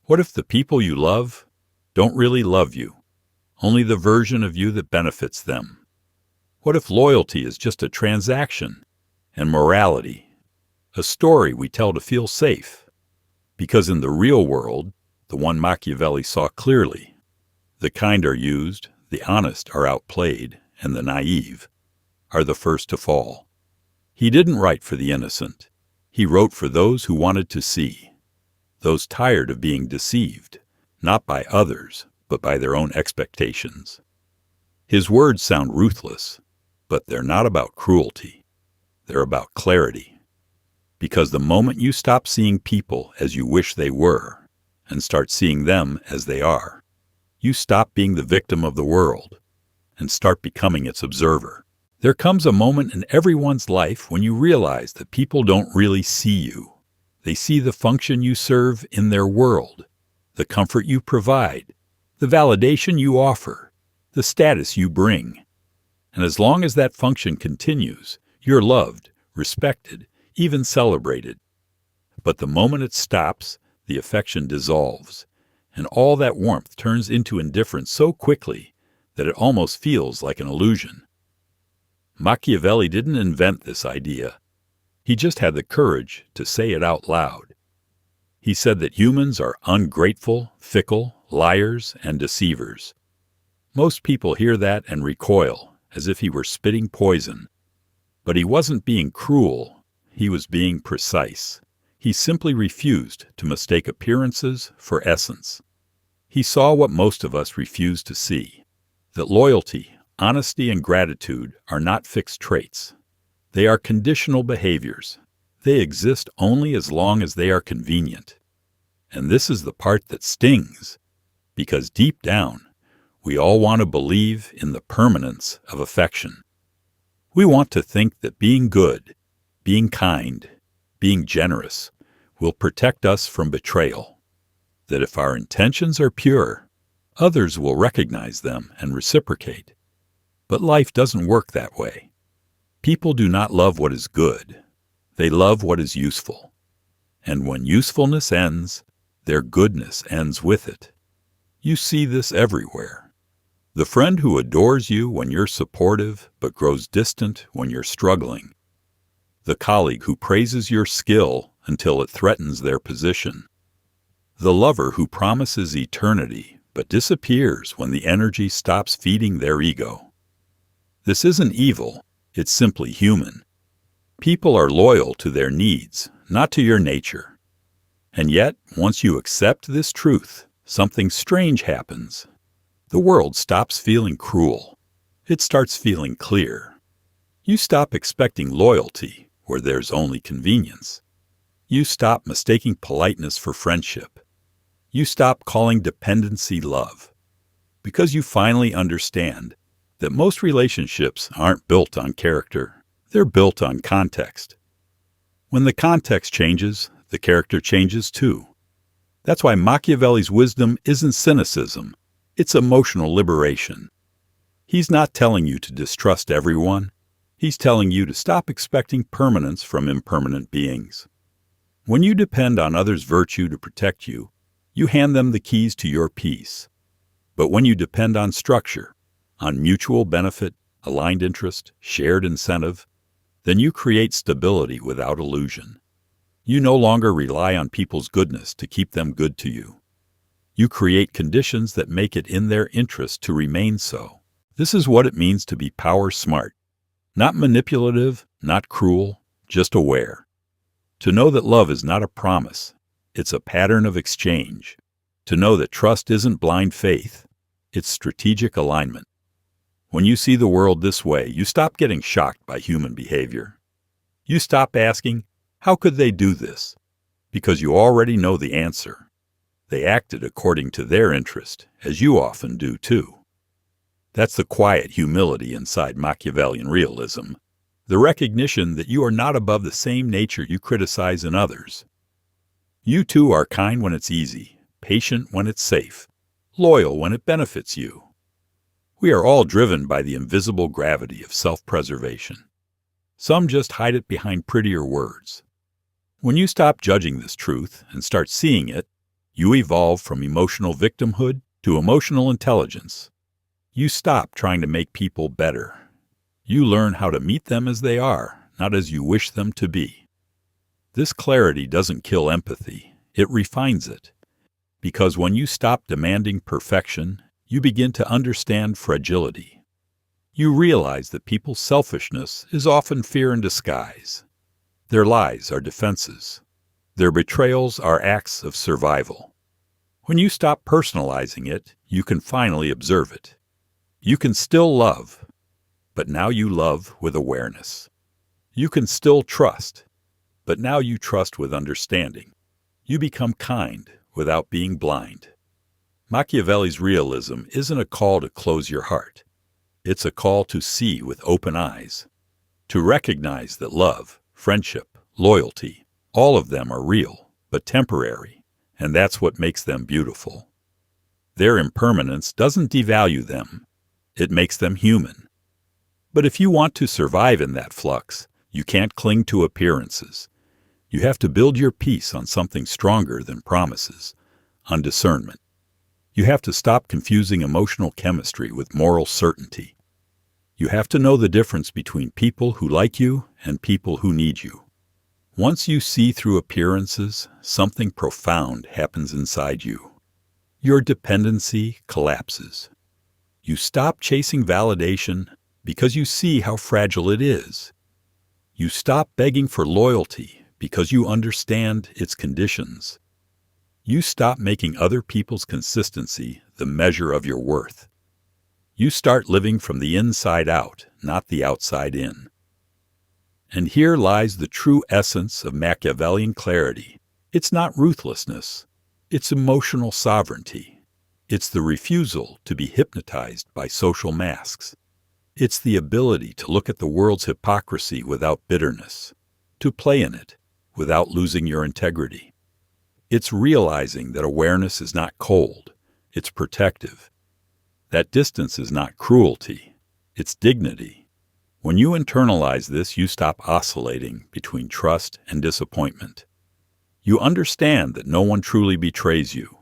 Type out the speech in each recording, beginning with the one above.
What if the people you love don't really love you, only the version of you that benefits them? What if loyalty is just a transaction, and morality a story we tell to feel safe? Because in the real world, the one Machiavelli saw clearly, the kind are used, the honest are outplayed, and the naive are the first to fall. He didn't write for the innocent. He wrote for those who wanted to see, those tired of being deceived, not by others, but by their own expectations. His words sound ruthless, but they're not about cruelty. They're about clarity. Because the moment you stop seeing people as you wish they were and start seeing them as they are, you stop being the victim of the world and start becoming its observer. There comes a moment in everyone's life when you realize that people don't really see you. They see the function you serve in their world, the comfort you provide, the validation you offer, the status you bring. And as long as that function continues, you're loved, respected, even celebrated. But the moment it stops, the affection dissolves, and all that warmth turns into indifference so quickly that it almost feels like an illusion. Machiavelli didn't invent this idea. He just had the courage to say it out loud. He said that humans are ungrateful, fickle, liars, and deceivers. Most people hear that and recoil, as if he were spitting poison. But he wasn't being cruel. He was being precise. He simply refused to mistake appearances for essence. He saw what most of us refuse to see, that loyalty, honesty, and gratitude are not fixed traits. They are conditional behaviors. They exist only as long as they are convenient. And this is the part that stings, because deep down, we all want to believe in the permanence of affection. We want to think that being good, being kind, being generous will protect us from betrayal. That if our intentions are pure, others will recognize them and reciprocate. But life doesn't work that way. People do not love what is good. They love what is useful. And when usefulness ends, their goodness ends with it. You see this everywhere. The friend who adores you when you're supportive but grows distant when you're struggling. The colleague who praises your skill until it threatens their position. The lover who promises eternity but disappears when the energy stops feeding their ego. This isn't evil, it's simply human. People are loyal to their needs, not to your nature. And yet, once you accept this truth, something strange happens. The world stops feeling cruel. It starts feeling clear. You stop expecting loyalty where there's only convenience. You stop mistaking politeness for friendship. You stop calling dependency love. Because you finally understand that most relationships aren't built on character. They're built on context. When the context changes, the character changes too. That's why Machiavelli's wisdom isn't cynicism. It's emotional liberation. He's not telling you to distrust everyone. He's telling you to stop expecting permanence from impermanent beings. When you depend on others' virtue to protect you, you hand them the keys to your peace. But when you depend on structure, on mutual benefit, aligned interest, shared incentive, then you create stability without illusion. You no longer rely on people's goodness to keep them good to you. You create conditions that make it in their interest to remain so. This is what it means to be power smart. Not manipulative, not cruel, just aware. To know that love is not a promise, it's a pattern of exchange. To know that trust isn't blind faith, it's strategic alignment. When you see the world this way, you stop getting shocked by human behavior. You stop asking, how could they do this? Because you already know the answer. They acted according to their interest, as you often do too. That's the quiet humility inside Machiavellian realism, the recognition that you are not above the same nature you criticize in others. You too are kind when it's easy, patient when it's safe, loyal when it benefits you. We are all driven by the invisible gravity of self-preservation. Some just hide it behind prettier words. When you stop judging this truth and start seeing it, You evolve from emotional victimhood to emotional intelligence. You stop trying to make people better. You learn how to meet them as they are, not as you wish them to be. This clarity doesn't kill empathy, it refines it. Because when you stop demanding perfection, you begin to understand fragility. You realize that people's selfishness is often fear in disguise. Their lies are defenses. Their betrayals are acts of survival. When you stop personalizing it, you can finally observe it. You can still love, but now you love with awareness. You can still trust, but now you trust with understanding. You become kind without being blind. Machiavelli's realism isn't a call to close your heart. It's a call to see with open eyes, to recognize that love, friendship, loyalty, all of them are real, but temporary, and that's what makes them beautiful. Their impermanence doesn't devalue them. It makes them human. But if you want to survive in that flux, you can't cling to appearances. You have to build your peace on something stronger than promises, on discernment. You have to stop confusing emotional chemistry with moral certainty. You have to know the difference between people who like you and people who need you. Once you see through appearances, something profound happens inside you. Your dependency collapses. You stop chasing validation because you see how fragile it is. You stop begging for loyalty because you understand its conditions. You stop making other people's consistency the measure of your worth. You start living from the inside out, not the outside in. And here lies the true essence of Machiavellian clarity. It's not ruthlessness. It's emotional sovereignty. It's the refusal to be hypnotized by social masks. It's the ability to look at the world's hypocrisy without bitterness, to play in it without losing your integrity. It's realizing that awareness is not cold, it's protective. That distance is not cruelty, it's dignity. When you internalize this, you stop oscillating between trust and disappointment. You understand that no one truly betrays you.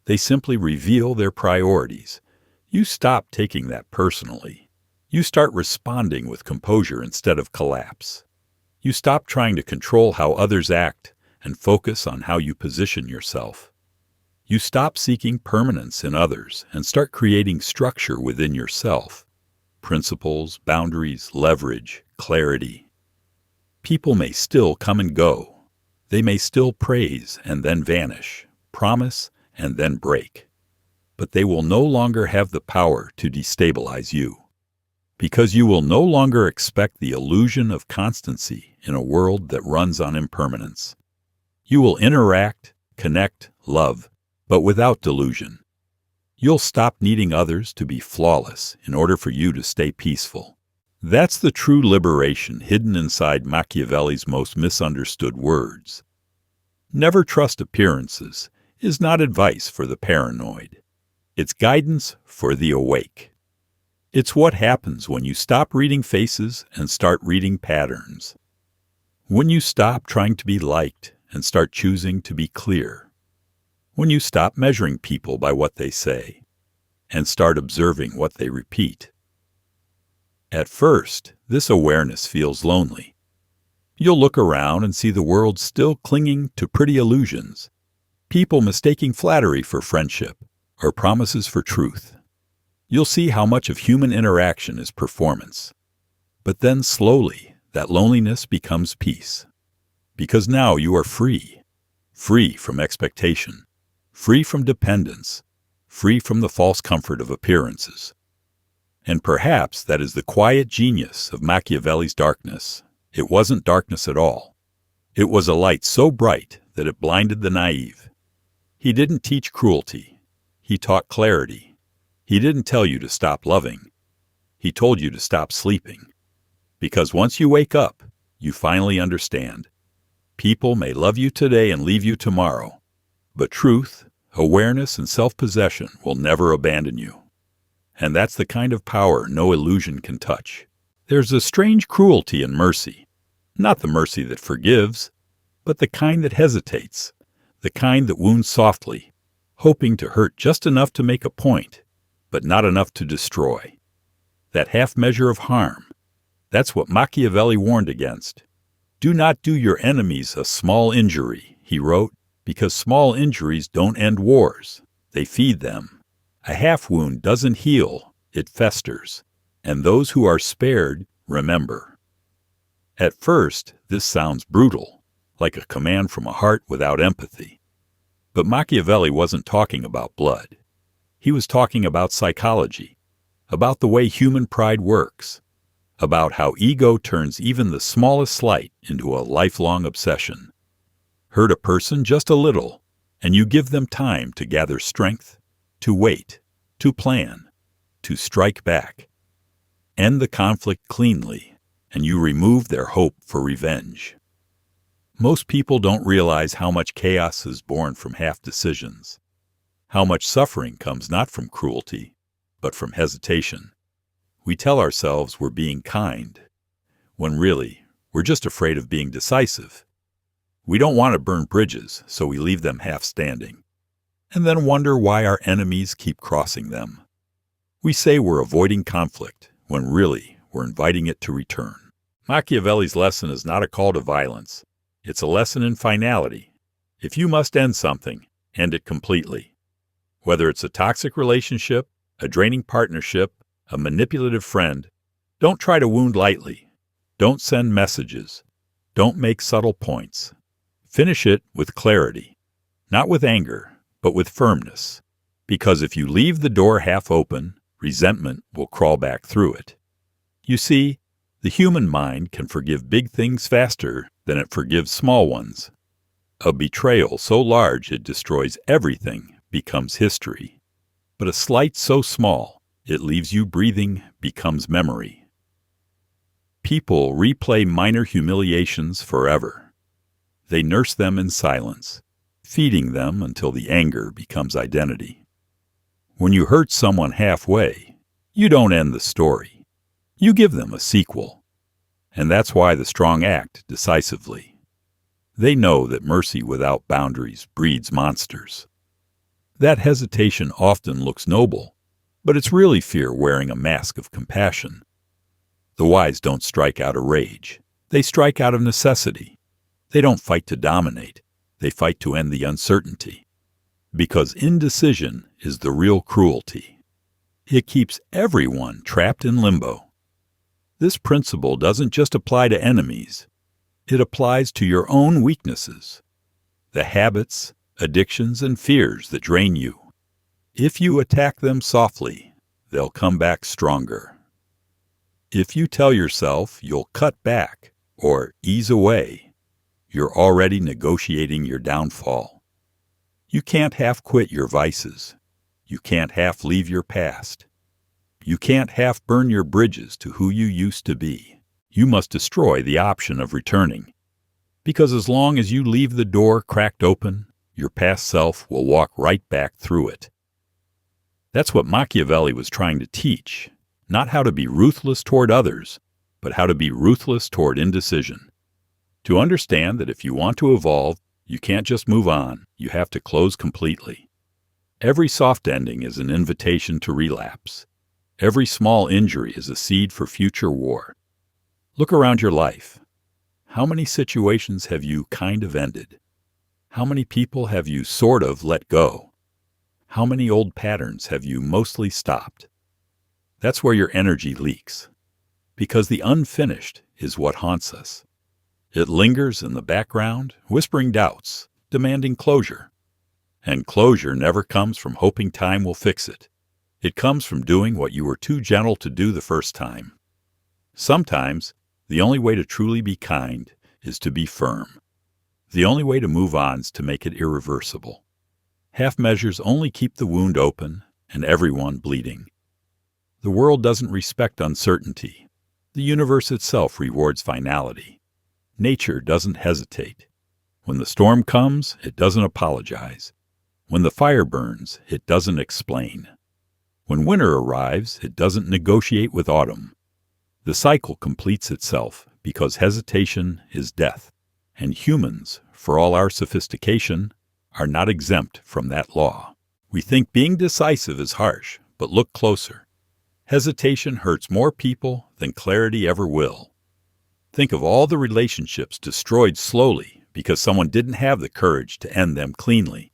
They simply reveal their priorities. You stop taking that personally. You start responding with composure instead of collapse. You stop trying to control how others act and focus on how you position yourself. You stop seeking permanence in others and start creating structure within yourself. Principles, boundaries, leverage, clarity. People may still come and go. They may still praise and then vanish, promise and then break. But they will no longer have the power to destabilize you, because you will no longer expect the illusion of constancy in a world that runs on impermanence. You will interact, connect, love, but without delusion. You'll stop needing others to be flawless in order for you to stay peaceful. That's the true liberation hidden inside Machiavelli's most misunderstood words. Never trust appearances is not advice for the paranoid. It's guidance for the awake. It's what happens when you stop reading faces and start reading patterns. When you stop trying to be liked and start choosing to be clear. When you stop measuring people by what they say and start observing what they repeat. At first, this awareness feels lonely. You'll look around and see the world still clinging to pretty illusions. People mistaking flattery for friendship or promises for truth. You'll see how much of human interaction is performance. But then slowly, that loneliness becomes peace. Because now you are free. Free from expectation. Free from dependence. Free from the false comfort of appearances. And perhaps that is the quiet genius of Machiavelli's darkness. It wasn't darkness at all. It was a light so bright that it blinded the naive. He didn't teach cruelty. He taught clarity. He didn't tell you to stop loving. He told you to stop sleeping. Because once you wake up, you finally understand. People may love you today and leave you tomorrow, but truth, awareness, and self-possession will never abandon you. And that's the kind of power no illusion can touch. There's a strange cruelty in mercy. Not the mercy that forgives, but the kind that hesitates. the kind that wounds softly, hoping to hurt just enough to make a point, but not enough to destroy. That half measure of harm, that's what Machiavelli warned against. Do not do your enemies a small injury, he wrote, because small injuries don't end wars. They feed them. A half wound doesn't heal, it festers. And those who are spared remember. At first, this sounds brutal, like a command from a heart without empathy. But Machiavelli wasn't talking about blood. He was talking about psychology, about the way human pride works, about how ego turns even the smallest slight into a lifelong obsession. Hurt a person just a little, and you give them time to gather strength, to wait, to plan, to strike back. End the conflict cleanly, and you remove their hope for revenge. Most people don't realize how much chaos is born from half decisions, how much suffering comes not from cruelty, but from hesitation. We tell ourselves we're being kind, when really, we're just afraid of being decisive. We don't want to burn bridges, so we leave them half standing, and then wonder why our enemies keep crossing them. We say we're avoiding conflict, when really we're inviting it to return. Machiavelli's lesson is not a call to violence. It's a lesson in finality. If you must end something, end it completely. Whether it's a toxic relationship, a draining partnership, a manipulative friend, don't try to wound lightly. Don't send messages. Don't make subtle points. Finish it with clarity, not with anger, but with firmness. Because if you leave the door half open, resentment will crawl back through it. You see, the human mind can forgive big things faster than it forgives small ones. A betrayal so large it destroys everything becomes history. But a slight so small it leaves you breathing becomes memory. People replay minor humiliations forever. They nurse them in silence, feeding them until the anger becomes identity. When you hurt someone halfway, you don't end the story. You give them a sequel. And that's why the strong act decisively. They know that mercy without boundaries breeds monsters. That hesitation often looks noble, but it's really fear wearing a mask of compassion. The wise don't strike out of rage. They strike out of necessity. They don't fight to dominate. They fight to end the uncertainty. Because indecision is the real cruelty. It keeps everyone trapped in limbo. This principle doesn't just apply to enemies. It applies to your own weaknesses, the habits, addictions, and fears that drain you. If you attack them softly, they'll come back stronger. If you tell yourself you'll cut back or ease away, you're already negotiating your downfall. You can't half quit your vices. You can't half leave your past. You can't half burn your bridges to who you used to be. You must destroy the option of returning. Because as long as you leave the door cracked open, your past self will walk right back through it. That's what Machiavelli was trying to teach, not how to be ruthless toward others, but how to be ruthless toward indecision. To understand that if you want to evolve, you can't just move on, you have to close completely. Every soft ending is an invitation to relapse. Every small injury is a seed for future war. Look around your life. How many situations have you kind of ended? How many people have you sort of let go? How many old patterns have you mostly stopped? That's where your energy leaks. Because the unfinished is what haunts us. It lingers in the background, whispering doubts, demanding closure. And closure never comes from hoping time will fix it. It comes from doing what you were too gentle to do the first time. Sometimes, the only way to truly be kind is to be firm. The only way to move on is to make it irreversible. Half measures only keep the wound open and everyone bleeding. The world doesn't respect uncertainty. The universe itself rewards finality. Nature doesn't hesitate. When the storm comes, it doesn't apologize. When the fire burns, it doesn't explain. When winter arrives, it doesn't negotiate with autumn. The cycle completes itself because hesitation is death. And humans, for all our sophistication, are not exempt from that law. We think being decisive is harsh, but look closer. Hesitation hurts more people than clarity ever will. Think of all the relationships destroyed slowly because someone didn't have the courage to end them cleanly.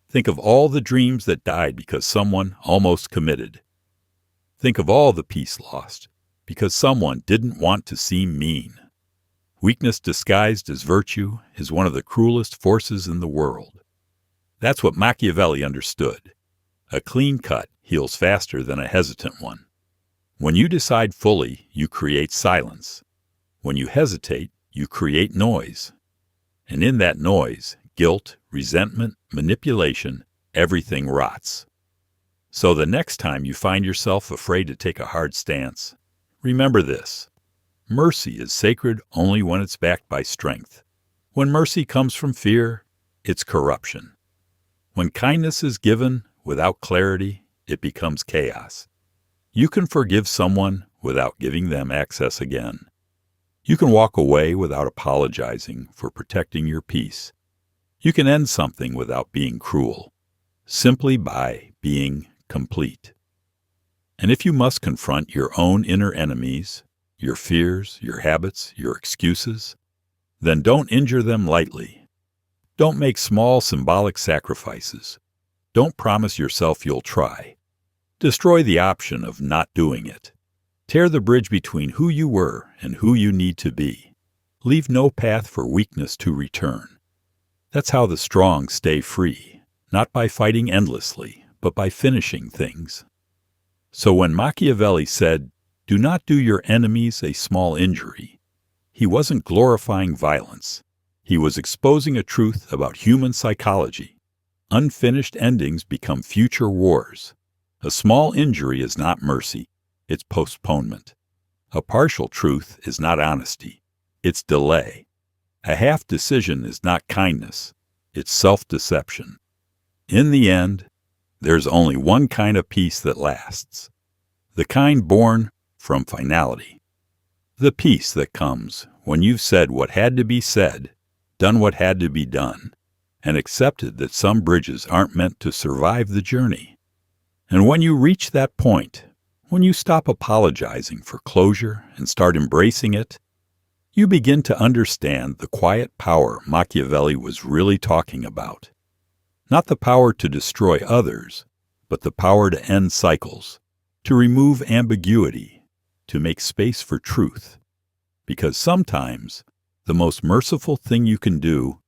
Think of all the dreams that died because someone almost committed. Think of all the peace lost because someone didn't want to seem mean. Weakness disguised as virtue is one of the cruelest forces in the world. That's what Machiavelli understood. A clean cut heals faster than a hesitant one. When you decide fully, you create silence. When you hesitate, you create noise. And in that noise, guilt, resentment, manipulation, everything rots. So the next time you find yourself afraid to take a hard stance, remember this. Mercy is sacred only when it's backed by strength. When mercy comes from fear, it's corruption. When kindness is given without clarity, it becomes chaos. You can forgive someone without giving them access again. You can walk away without apologizing for protecting your peace. You can end something without being cruel, simply by being complete. And if you must confront your own inner enemies, your fears, your habits, your excuses, then don't injure them lightly. Don't make small symbolic sacrifices. Don't promise yourself you'll try. Destroy the option of not doing it. Tear the bridge between who you were and who you need to be. Leave no path for weakness to return. That's how the strong stay free, not by fighting endlessly, but by finishing things. So when Machiavelli said, "Do not do your enemies a small injury," he wasn't glorifying violence. He was exposing a truth about human psychology. Unfinished endings become future wars. A small injury is not mercy. It's postponement. A partial truth is not honesty. It's delay. A half decision is not kindness. It's self-deception. In the end, there's only one kind of peace that lasts. The kind born from finality. The peace that comes when you've said what had to be said, done what had to be done, and accepted that some bridges aren't meant to survive the journey. And when you reach that point, when you stop apologizing for closure and start embracing it, you begin to understand the quiet power Machiavelli was really talking about. Not the power to destroy others, but the power to end cycles, to remove ambiguity, to make space for truth. Because sometimes the most merciful thing you can do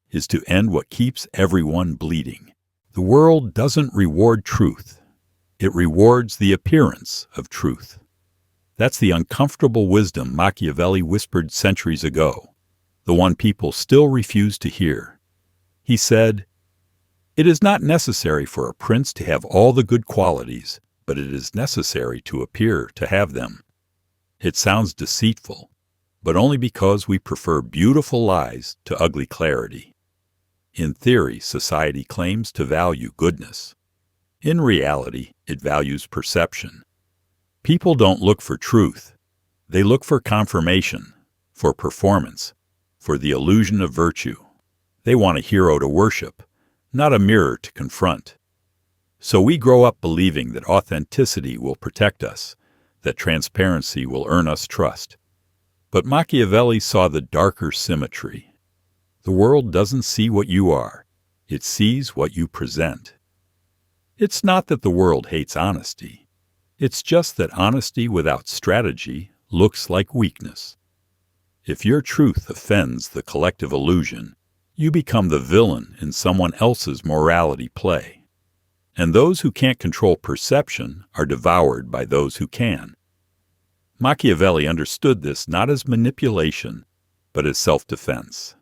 is to end what keeps everyone bleeding. The world doesn't reward truth. It rewards the appearance of truth. That's the uncomfortable wisdom Machiavelli whispered centuries ago, the one people still refuse to hear. He said, "It is not necessary for a prince to have all the good qualities, but it is necessary to appear to have them." It sounds deceitful, but only because we prefer beautiful lies to ugly clarity. In theory, society claims to value goodness. In reality, it values perception. People don't look for truth. They look for confirmation, for performance, for the illusion of virtue. They want a hero to worship, not a mirror to confront. So we grow up believing that authenticity will protect us, that transparency will earn us trust. But Machiavelli saw the darker symmetry. The world doesn't see what you are. It sees what you present. It's not that the world hates honesty. It's just that honesty without strategy looks like weakness. If your truth offends the collective illusion, you become the villain in someone else's morality play. And those who can't control perception are devoured by those who can. Machiavelli understood this not as manipulation, but as self-defense.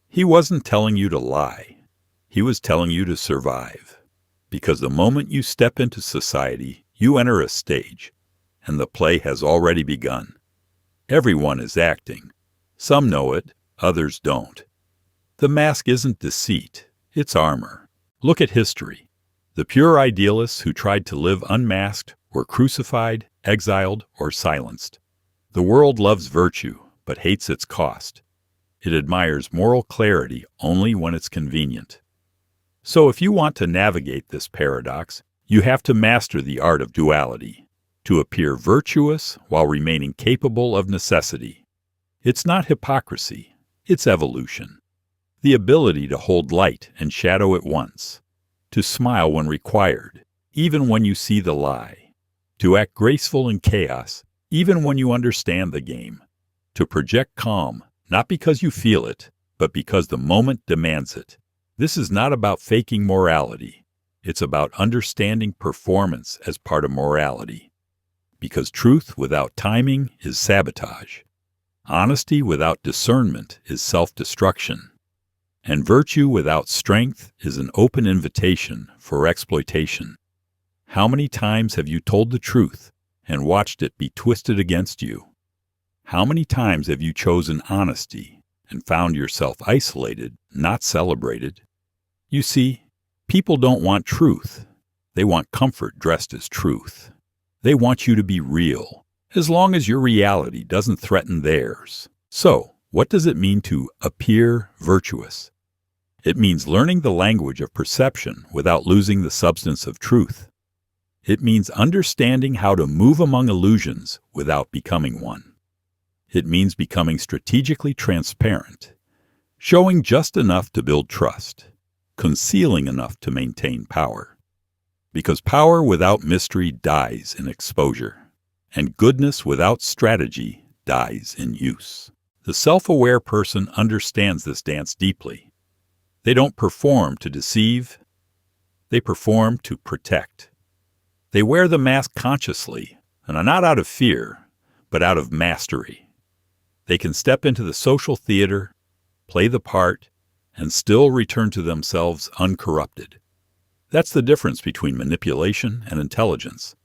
He wasn't telling you to lie. He was telling you to survive. Because the moment you step into society, you enter a stage, and the play has already begun. Everyone is acting. Some know it, others don't. The mask isn't deceit, it's armor. Look at history. The pure idealists who tried to live unmasked were crucified, exiled, or silenced. The world loves virtue, but hates its cost. It admires moral clarity only when it's convenient. So if you want to navigate this paradox, you have to master the art of duality, to appear virtuous while remaining capable of necessity. It's not hypocrisy, it's evolution. The ability to hold light and shadow at once, to smile when required, even when you see the lie, to act graceful in chaos, even when you understand the game, to project calm, not because you feel it, but because the moment demands it. This is not about faking morality. It's about understanding performance as part of morality. Because truth without timing is sabotage. Honesty without discernment is self-destruction. And virtue without strength is an open invitation for exploitation. How many times have you told the truth and watched it be twisted against you? How many times have you chosen honesty and found yourself isolated, not celebrated? You see, people don't want truth. They want comfort dressed as truth. They want you to be real, as long as your reality doesn't threaten theirs. So, what does it mean to appear virtuous? It means learning the language of perception without losing the substance of truth. It means understanding how to move among illusions without becoming one. It means becoming strategically transparent, showing just enough to build trust, concealing enough to maintain power. Because power without mystery dies in exposure, and goodness without strategy dies in use. The self-aware person understands this dance deeply. They don't perform to deceive, they perform to protect. They wear the mask consciously, and are not out of fear, but out of mastery. They can step into the social theater, play the part, and still return to themselves uncorrupted. That's the difference between manipulation and intelligence.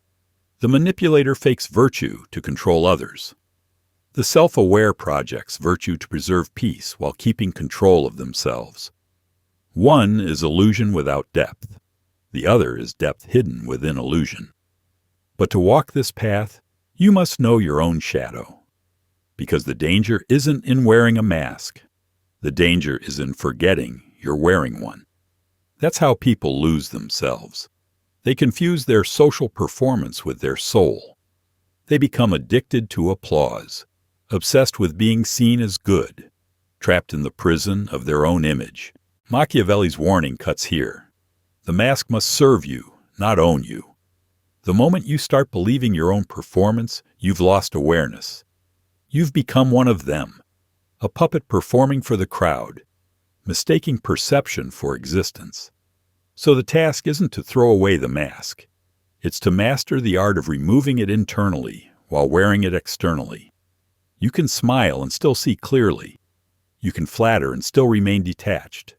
The manipulator fakes virtue to control others. The self-aware projects virtue to preserve peace while keeping control of themselves. One is illusion without depth. The other is depth hidden within illusion. But to walk this path, you must know your own shadow. Because the danger isn't in wearing a mask. The danger is in forgetting you're wearing one. That's how people lose themselves. They confuse their social performance with their soul. They become addicted to applause, obsessed with being seen as good, trapped in the prison of their own image. Machiavelli's warning cuts here. The mask must serve you, not own you. The moment you start believing your own performance, you've lost awareness. You've become one of them, a puppet performing for the crowd, mistaking perception for existence. So the task isn't to throw away the mask. It's to master the art of removing it internally while wearing it externally. You can smile and still see clearly. You can flatter and still remain detached.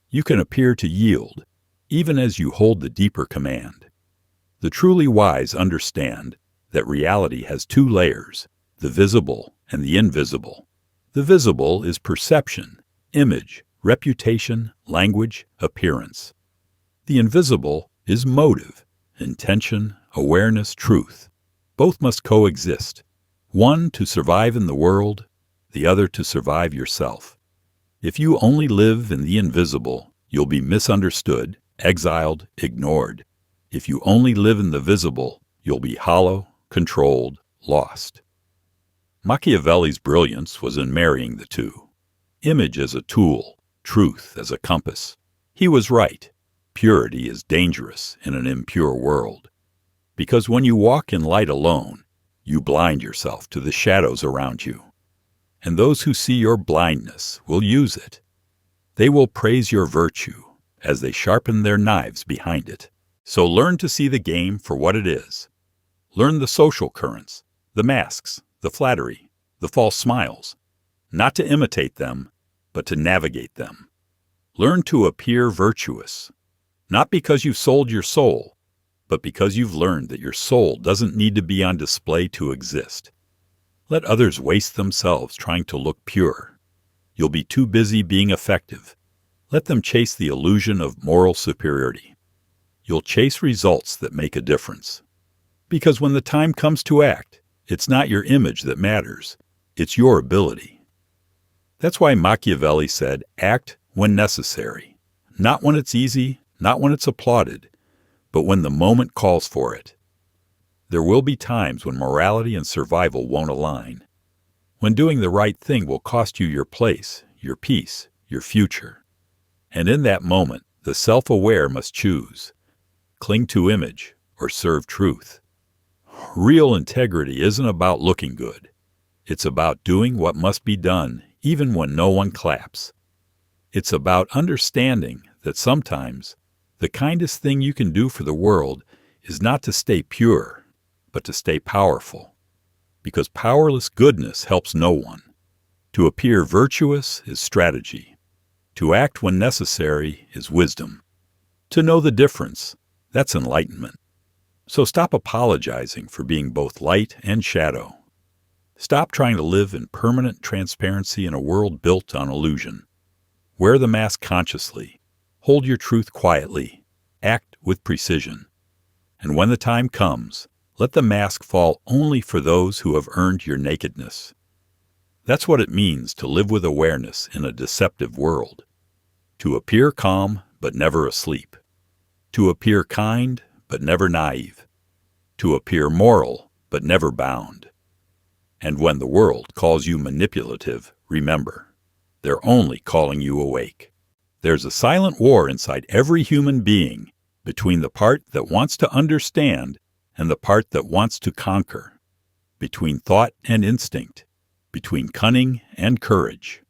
You can appear to yield, even as you hold the deeper command. The truly wise understand that reality has two layers, the visible and the invisible. The visible is perception, image, reputation, language, appearance. The invisible is motive, intention, awareness, truth. Both must coexist, one to survive in the world, the other to survive yourself. If you only live in the invisible, you'll be misunderstood, exiled, ignored. If you only live in the visible, you'll be hollow, controlled, lost. Machiavelli's brilliance was in marrying the two. Image as a tool, truth as a compass. He was right. Purity is dangerous in an impure world. Because when you walk in light alone, you blind yourself to the shadows around you. And those who see your blindness will use it. They will praise your virtue as they sharpen their knives behind it. So learn to see the game for what it is. Learn the social currents, the masks, the flattery, the false smiles. Not to imitate them, but to navigate them. Learn to appear virtuous. Not because you've sold your soul, but because you've learned that your soul doesn't need to be on display to exist. Let others waste themselves trying to look pure. You'll be too busy being effective. Let them chase the illusion of moral superiority. You'll chase results that make a difference. Because when the time comes to act, it's not your image that matters, it's your ability. That's why Machiavelli said, act when necessary, Not when it's easy, not when it's applauded, but when the moment calls for it. There will be times when morality and survival won't align, when doing the right thing will cost you your place, your peace, your future. And in that moment, the self-aware must choose, cling to image or serve truth. Real integrity isn't about looking good. It's about doing what must be done, even when no one claps. It's about understanding that sometimes the kindest thing you can do for the world is not to stay pure, but to stay powerful. Because powerless goodness helps no one. To appear virtuous is strategy. To act when necessary is wisdom. To know the difference, that's enlightenment. So stop apologizing for being both light and shadow. Stop trying to live in permanent transparency in a world built on illusion. Wear the mask consciously. Hold your truth quietly. Act with precision. And when the time comes, let the mask fall only for those who have earned your nakedness. That's what it means to live with awareness in a deceptive world. To appear calm, but never asleep. To appear kind, but never naive. To appear moral, but never bound. And when the world calls you manipulative, remember, they're only calling you awake. There's a silent war inside every human being between the part that wants to understand and the part that wants to conquer, between thought and instinct, between cunning and courage.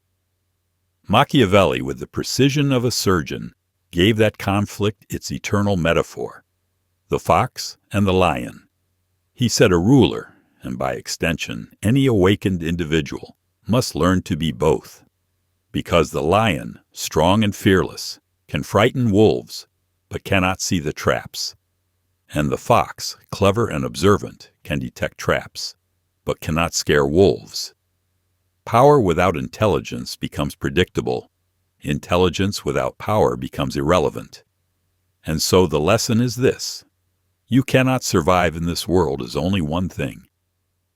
Machiavelli, with the precision of a surgeon, gave that conflict its eternal metaphor, the fox and the lion. He said a ruler, and by extension any awakened individual, must learn to be both. Because the lion, strong and fearless, can frighten wolves, but cannot see the traps. And the fox, clever and observant, can detect traps, but cannot scare wolves. Power without intelligence becomes predictable. Intelligence without power becomes irrelevant. And so the lesson is this. You cannot survive in this world as only one thing.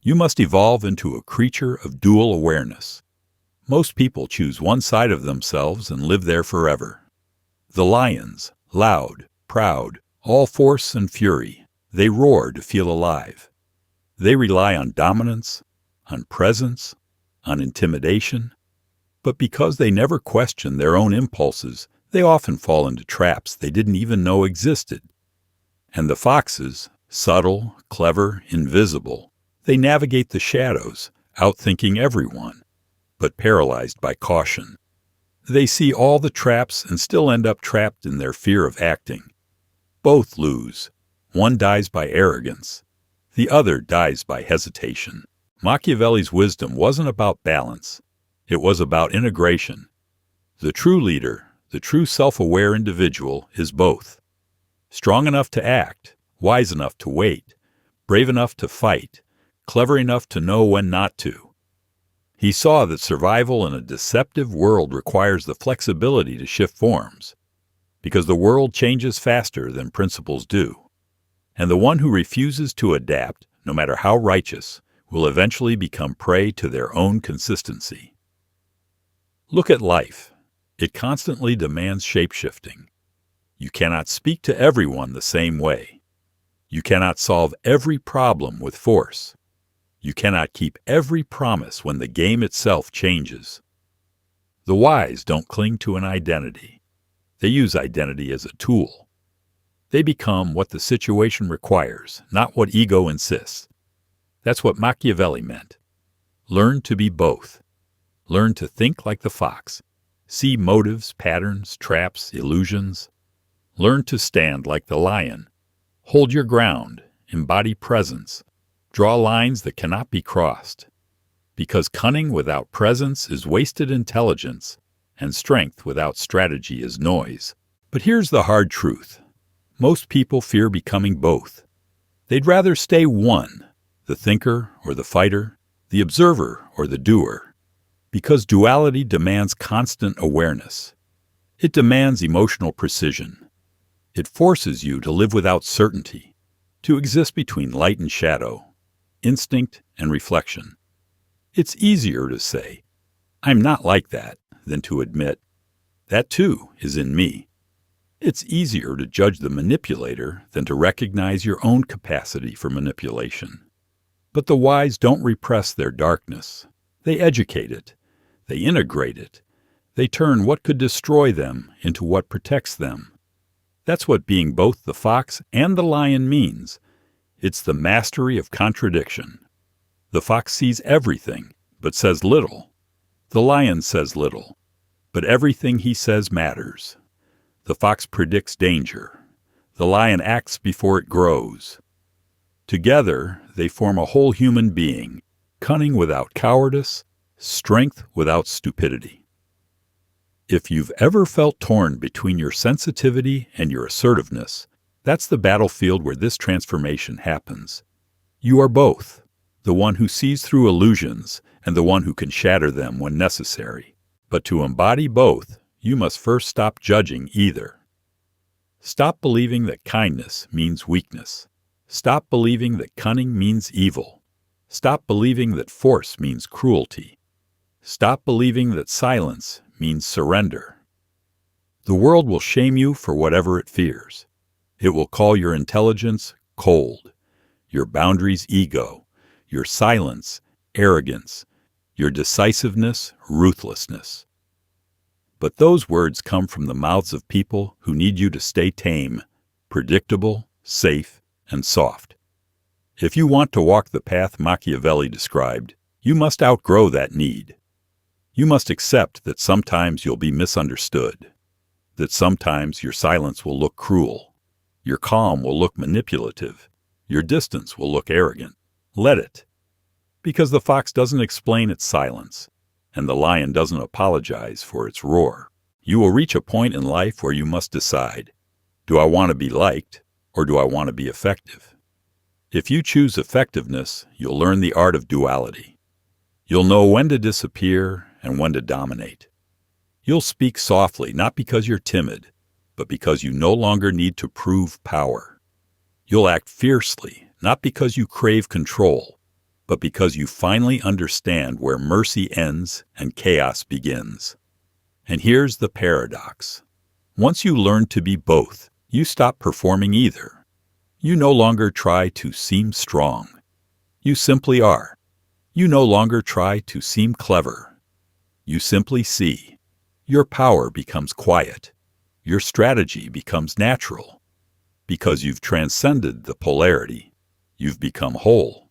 You must evolve into a creature of dual awareness. Most people choose one side of themselves and live there forever. The lions, loud, proud, all force and fury, they roar to feel alive. They rely on dominance, on presence, on intimidation. But because they never question their own impulses, they often fall into traps they didn't even know existed. And the foxes, subtle, clever, invisible, they navigate the shadows, outthinking everyone, but paralyzed by caution. They see all the traps and still end up trapped in their fear of acting. Both lose. One dies by arrogance. The other dies by hesitation. Machiavelli's wisdom wasn't about balance. It was about integration. The true leader, the true self-aware individual, is both. Strong enough to act, wise enough to wait, brave enough to fight, clever enough to know when not to. He saw that survival in a deceptive world requires the flexibility to shift forms, because the world changes faster than principles do. And the one who refuses to adapt, no matter how righteous, will eventually become prey to their own consistency. Look at life. It constantly demands shape-shifting. You cannot speak to everyone the same way. You cannot solve every problem with force. You cannot keep every promise when the game itself changes. The wise don't cling to an identity. They use identity as a tool. They become what the situation requires, not what ego insists. That's what Machiavelli meant. Learn to be both. Learn to think like the fox. See motives, patterns, traps, illusions. Learn to stand like the lion. Hold your ground. Embody presence. Draw lines that cannot be crossed. Because cunning without presence is wasted intelligence, and strength without strategy is noise. But here's the hard truth. Most people fear becoming both. They'd rather stay one, the thinker or the fighter, the observer or the doer, because duality demands constant awareness. It demands emotional precision. It forces you to live without certainty, to exist between light and shadow, instinct and reflection. It's easier to say, I'm not like that, than to admit, that too is in me. It's easier to judge the manipulator than to recognize your own capacity for manipulation. But the wise don't repress their darkness. They educate it. They integrate it. They turn what could destroy them into what protects them. That's what being both the fox and the lion means. It's the mastery of contradiction. The fox sees everything, but says little. The lion says little, but everything he says matters. The fox predicts danger. The lion acts before it grows. Together, they form a whole human being, cunning without cowardice, strength without stupidity. If you've ever felt torn between your sensitivity and your assertiveness, that's the battlefield where this transformation happens. You are both, the one who sees through illusions and the one who can shatter them when necessary. But to embody both, you must first stop judging either. Stop believing that kindness means weakness. Stop believing that cunning means evil. Stop believing that force means cruelty. Stop believing that silence means surrender. The world will shame you for whatever it fears. It will call your intelligence cold, your boundaries ego, your silence arrogance, your decisiveness ruthlessness. But those words come from the mouths of people who need you to stay tame, predictable, safe, and soft. If you want to walk the path Machiavelli described, you must outgrow that need. You must accept that sometimes you'll be misunderstood, that sometimes your silence will look cruel, your calm will look manipulative, your distance will look arrogant. Let it. Because the fox doesn't explain its silence, and the lion doesn't apologize for its roar. You will reach a point in life where you must decide, do I want to be liked, or do I want to be effective? If you choose effectiveness, you'll learn the art of duality. You'll know when to disappear and when to dominate. You'll speak softly, not because you're timid, but because you no longer need to prove power. You'll act fiercely, not because you crave control, but because you finally understand where mercy ends and chaos begins. And here's the paradox. Once you learn to be both, you stop performing either. You no longer try to seem strong. You simply are. You no longer try to seem clever. You simply see. Your power becomes quiet. Your strategy becomes natural. Because you've transcended the polarity, you've become whole.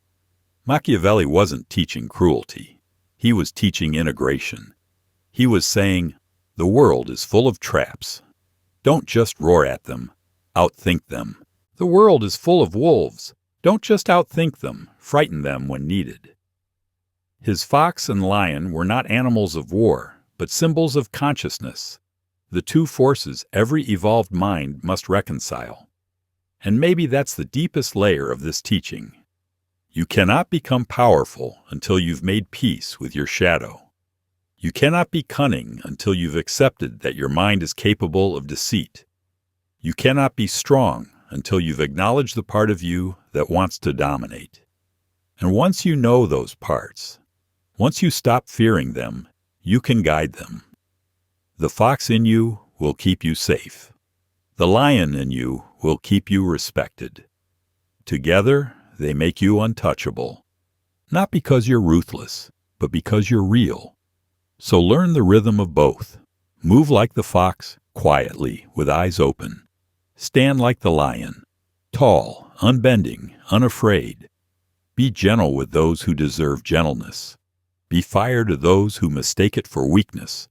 Machiavelli wasn't teaching cruelty. He was teaching integration. He was saying, the world is full of traps. Don't just roar at them, outthink them. The world is full of wolves. Don't just outthink them, frighten them when needed. His fox and lion were not animals of war, but symbols of consciousness, the two forces every evolved mind must reconcile. And maybe that's the deepest layer of this teaching. You cannot become powerful until you've made peace with your shadow. You cannot be cunning until you've accepted that your mind is capable of deceit. You cannot be strong until you've acknowledged the part of you that wants to dominate. And once you know those parts, once you stop fearing them, you can guide them. The fox in you will keep you safe. The lion in you will keep you respected. Together, they make you untouchable. Not because you're ruthless, but because you're real. So learn the rhythm of both. Move like the fox, quietly, with eyes open. Stand like the lion, tall, unbending, unafraid. Be gentle with those who deserve gentleness. Be fire to those who mistake it for weakness.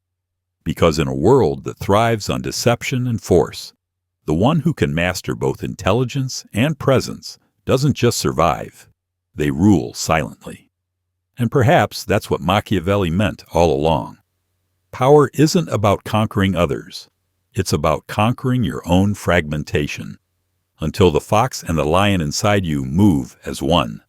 Because in a world that thrives on deception and force, the one who can master both intelligence and presence doesn't just survive, they rule silently. And perhaps that's what Machiavelli meant all along. Power isn't about conquering others. It's about conquering your own fragmentation, until the fox and the lion inside you move as one.